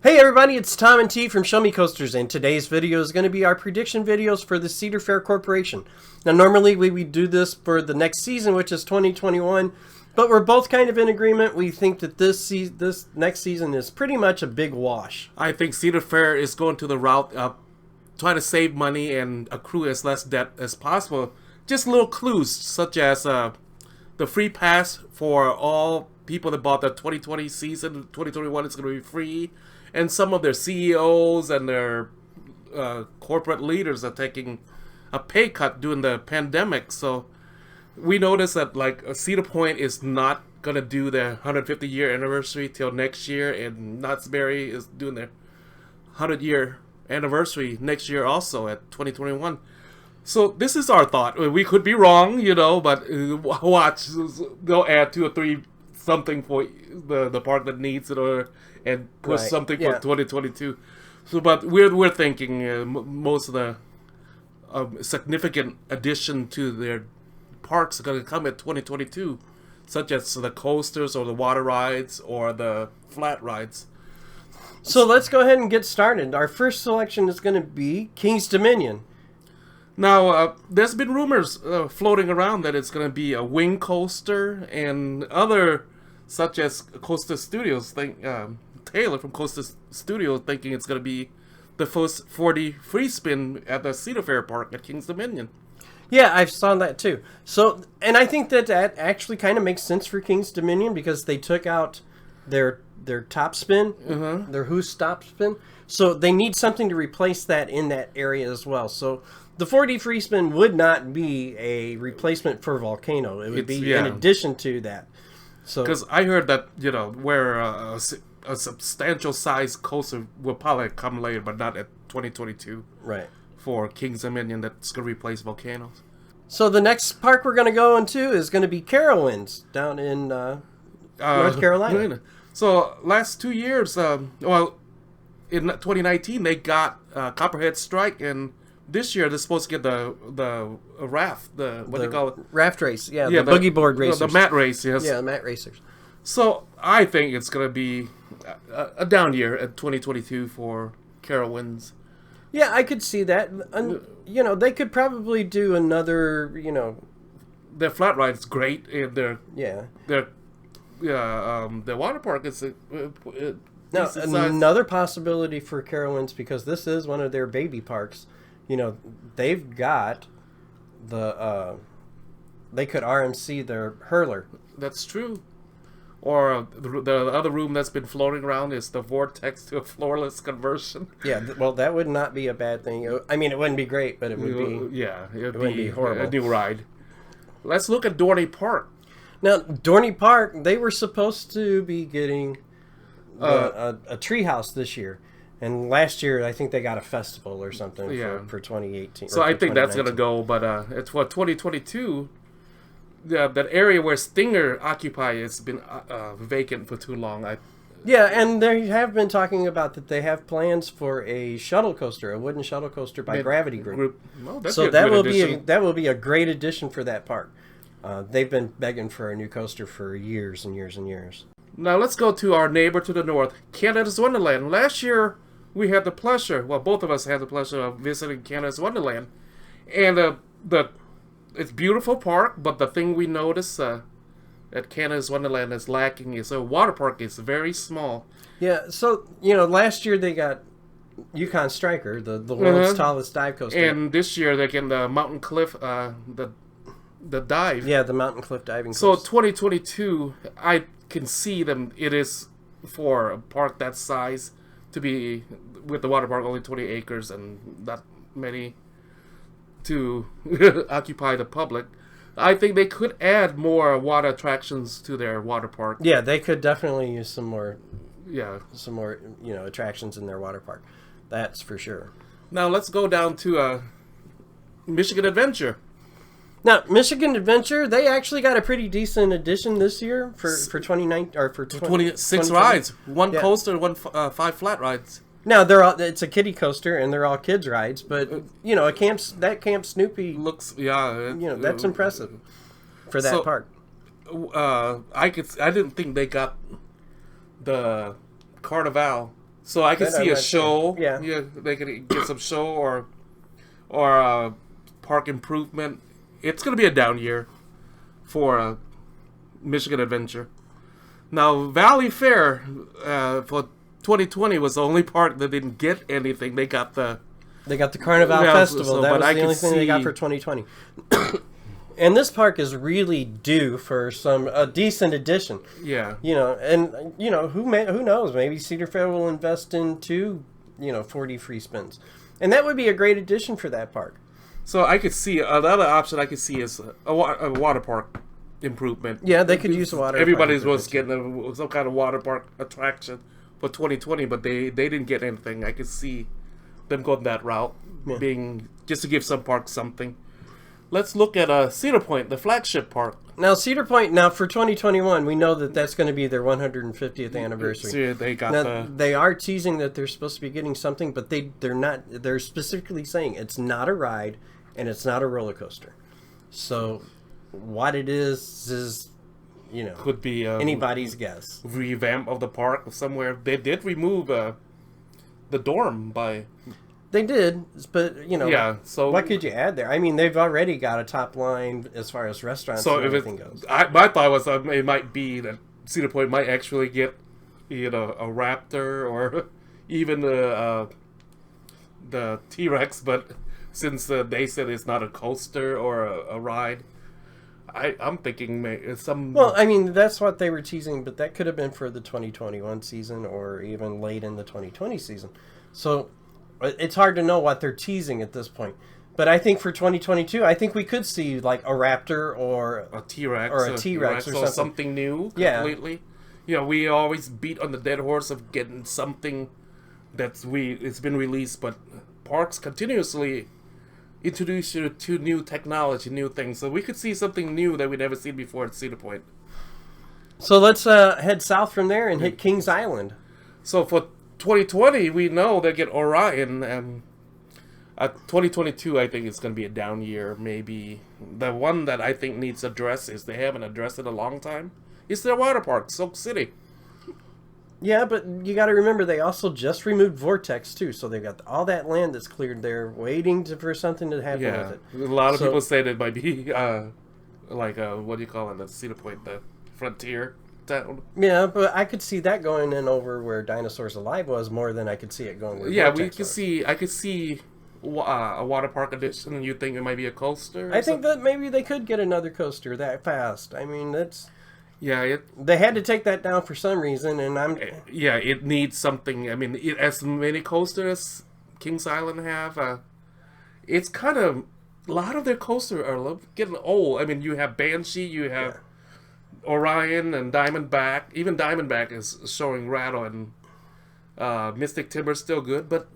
Hey everybody, it's Tom and T from Show Me Coasters, and today's video is going to be our prediction videos for the Cedar Fair Corporation. Now normally we do this for the next season, which is 2021, but we're both kind of in agreement. We think that this next season is pretty much a big wash. I think Cedar Fair is going to the route of trying to save money and accrue as less debt as possible. Just little clues such as the free pass for all people that bought the 2020 season. 2021 is going to be free. And some of their CEOs and their corporate leaders are taking a pay cut during the pandemic. So we noticed that like Cedar Point is not going to do their 150-year anniversary till next year. And Knott's Berry is doing their 100-year anniversary next year also at 2021. So this is our thought. We could be wrong, but watch. They'll add 2 or 3 something for the park that needs it, and push something for 2022. So, but we're thinking most of the significant addition to their parks are going to come at 2022, such as the coasters or the water rides or the flat rides. So let's go ahead and get started. Our first selection is going to be King's Dominion. Now, there's been rumors floating around that it's going to be a wing coaster and other, such as Coaster Studios. Taylor from Coaster Studios thinking it's going to be the first 4D free spin at the Cedar Fair Park at King's Dominion. Yeah, I've saw that too. So, and I think that actually kind of makes sense for King's Dominion because they took out their top spin, their Who's Stop spin. So they need something to replace that in that area as well. So the 4D free spin would not be a replacement for Volcano. It would be in addition to that. So because I heard that where a substantial size coaster will probably come later, but not at 2022. Right. For King's Dominion, that's going to replace Volcanoes. So the next park we're going to go into is going to be Carowinds down in North Carolina. So last 2 years, in 2019 they got Copperhead Strike, and this year they're supposed to get the raft, what do you call it? Raft race, the boogie board racers. The mat race, yes. Yeah, the mat racers. So I think it's going to be a down year at 2022 for Carowinds. Yeah, I could see that. They could probably do another, Their flat ride's great, and their water park is now another possibility for Carowinds, because this is one of their baby parks. They've got they could RMC their hurler. That's true. Or the other room that's been floating around is the vortex to a floorless conversion. Yeah, well, that would not be a bad thing. I mean, it wouldn't be great, but it would be. Yeah, it would be horrible. A new ride. Let's look at Dorney Park. Now, Dorney Park, they were supposed to be getting a treehouse this year. And last year, I think they got a festival or something for 2018. So I think that's going to go, but it's for 2022. That area where Stinger occupy has been vacant for too long. And they have been talking about that they have plans for a shuttle coaster, a wooden shuttle coaster by Gravity Group. Well, so that will be a great addition for that park. They've been begging for a new coaster for years and years and years. Now let's go to our neighbor to the north, Canada's Wonderland. Last year we had the pleasure, both of us had the pleasure of visiting Canada's Wonderland, and it's a beautiful park, but the thing we noticed at Canada's Wonderland is lacking is a water park is very small. Yeah, so, last year they got Yukon Striker, the world's tallest dive coaster. And this year they're getting the Mountain Cliff, the dive. Yeah, the Mountain Cliff diving coaster. So 2022, I can see them, it is for a park that size to be, with the water park only 20 acres and not many to occupy the public. I think they could add more water attractions to their water park. Yeah, they could definitely use some more attractions in their water park. That's for sure. Now let's go down to Michigan Adventure. Now, Michigan Adventure, they actually got a pretty decent addition this year for 2019 or for 26 rides, one coaster, 5 flat rides. Now it's a kiddie coaster and they're all kids rides, but Camp Snoopy looks that's impressive for that park. I didn't think they got the Carnival So I could see a show. Sure. Yeah. Yeah, they could get some show or park improvement. It's going to be a down year for Michigan Adventure. Now, Valley Fair for 2020 was the only park that didn't get anything. They got the Carnival Festival. So, that was the only thing they got for 2020. And this park is really due for a decent addition. Yeah. Who knows? Maybe Cedar Fair will invest in 40 free spins. And that would be a great addition for that park. So I could see another option I could see is a water park improvement. Yeah, they could use a water Everybody park. was getting some kind of water park attraction for 2020, but they didn't get anything. I could see them going that route, being just to give some parks something. Let's look at Cedar Point, the flagship park. Now, Cedar Point, for 2021, we know that that's going to be their 150th anniversary. So they are teasing that they're supposed to be getting something, but they're not. They're specifically saying it's not a ride and it's not a roller coaster. So, what it is could be anybody's guess. Revamp of the park somewhere. They did remove the dorm by. They did, but yeah. So what could you add there? I mean, they've already got a top line as far as restaurants and everything goes. My thought was it might be that Cedar Point might actually get a raptor or even the T-Rex, but since they said it's not a coaster or a ride, I'm thinking some. Well, I mean, that's what they were teasing, but that could have been for the 2021 season or even late in the 2020 season. So. It's hard to know what they're teasing at this point. But I think for 2022, I think we could see like a raptor or a T-Rex or something new completely. We always beat on the dead horse of getting something it's been released, but parks continuously introduce you to new technology, new things. So we could see something new that we'd never seen before at Cedar Point. So let's head south from there and hit Kings Island. So for 2020, we know they get Orion, and 2022, I think it's going to be a down year. Maybe the one that I think needs address is they haven't addressed it in a long time. Is their water park, Soak City. Yeah, but you got to remember they also just removed Vortex too, so they've got all that land that's cleared there, waiting for something to happen with it. A lot of people say that it might be what do you call it? The Cedar Point, the frontier town. Yeah, but I could see that going in over where Dinosaurs Alive was more than I could see it going where Vortex was. I could see a water park edition, and you think it might be a coaster? I think that maybe they could get another coaster that fast. I mean, that's... Yeah, they had to take that down for some reason, and it needs something. I mean, as many coasters as Kings Island have, it's kind of... A lot of their coasters are getting old. I mean, you have Banshee, you have... Orion and Diamondback. Even Diamondback is showing rattle, and Mystic Timber's still good, but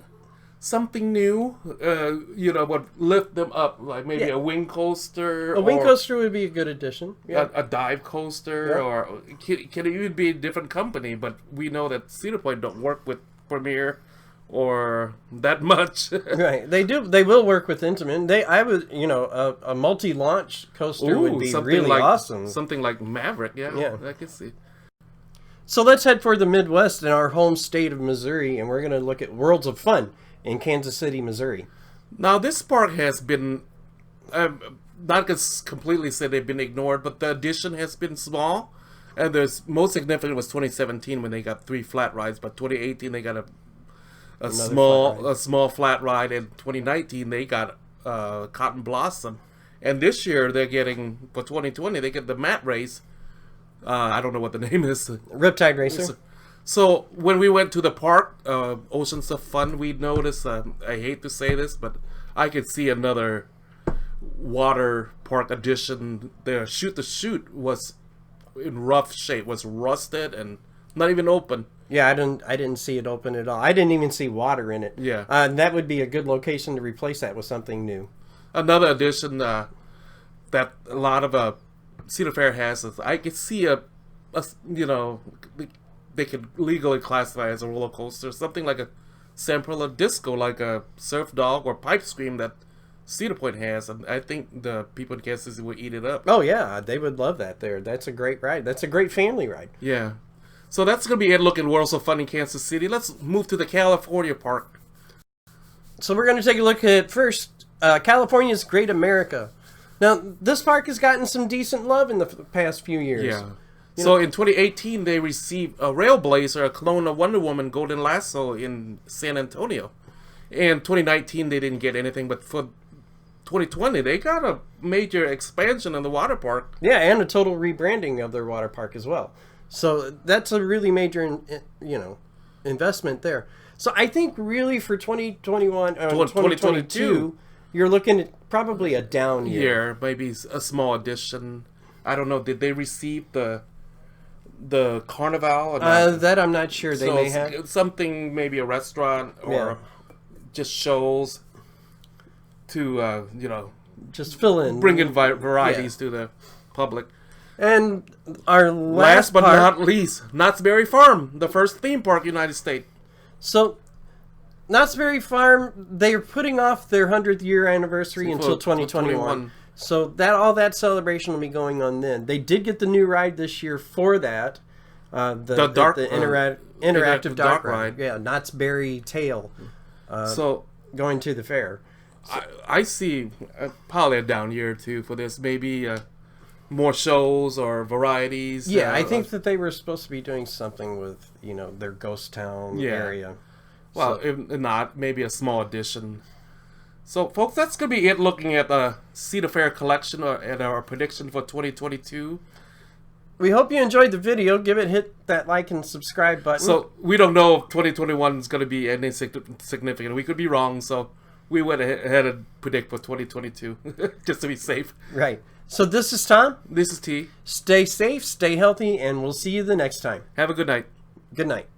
something new, would lift them up, like maybe a wing coaster. A wing coaster would be a good addition. Yeah. A dive coaster, or can it even be a different company? But we know that Cedar Point don't work with Premier or that much. Right, they do. They will work with Intamin. A multi-launch coaster would be really awesome. Something like Maverick. Yeah, I can see. So let's head for the Midwest in our home state of Missouri, and we're going to look at Worlds of Fun in Kansas City, Missouri. Now, this park has been not completely said they've been ignored, but the addition has been small, and the most significant was 2017 when they got 3 flat rides, but 2018 they got a small flat ride. In 2019 they got Cotton Blossom, and this year they're getting, for 2020, they get the mat race. I don't know what the name is. Riptide Racer. So when we went to the park, Oceans of Fun, we noticed, I hate to say this, but I could see another water park addition there. Shoot the Chute was in rough shape, was rusted and not even open. Yeah, I didn't see it open at all. I didn't even see water in it. Yeah. That would be a good location to replace that with something new. Another addition that a lot of Cedar Fair has is I could see they could legally classify as a roller coaster, something like a Samprilla Disco, like a Surf Dog or Pipe Scream that Cedar Point has, and I think the people in Kansas City would eat it up. Oh yeah, they would love that there. That's a great ride. That's a great family ride. Yeah. So that's going to be it. Looking Worlds of Fun in Kansas City. Let's move to the California Park. So we're going to take a look at first California's Great America. Now, this park has gotten some decent love in the past few years. Yeah. So in 2018, they received a Railblazer, a clone of Wonder Woman Golden Lasso in San Antonio. In 2019, they didn't get anything, but for 2020, they got a major expansion in the water park. Yeah, and a total rebranding of their water park as well. So that's a really major, investment there. So I think really for 2021, 2022, you're looking at probably a down year. Yeah, maybe a small addition. I don't know. Did they receive the Carnival? Or that I'm not sure. They may have something, maybe a restaurant or just shows to just fill in, bring in varieties to the public. And our last but not least, Knott's Berry Farm, the first theme park in the United States. So, Knott's Berry Farm, they're putting off their 100th year anniversary until 2021. So all that celebration will be going on then. They did get the new ride this year for that. The interactive dark ride. Yeah, Knott's Berry Tale. So going to the fair. So, I see probably a down year or two for this. Maybe more shows or varieties. Yeah, I think that they were supposed to be doing something with their ghost town area. Well, if not, maybe a small addition. So, folks, that's going to be it looking at the Cedar Fair collection and our prediction for 2022. We hope you enjoyed the video. Hit that like and subscribe button. So, we don't know if 2021 is going to be anything significant. We could be wrong, so we went ahead and predict for 2022, just to be safe. Right. So, this is Tom. This is T. Stay safe, stay healthy, and we'll see you the next time. Have a good night. Good night.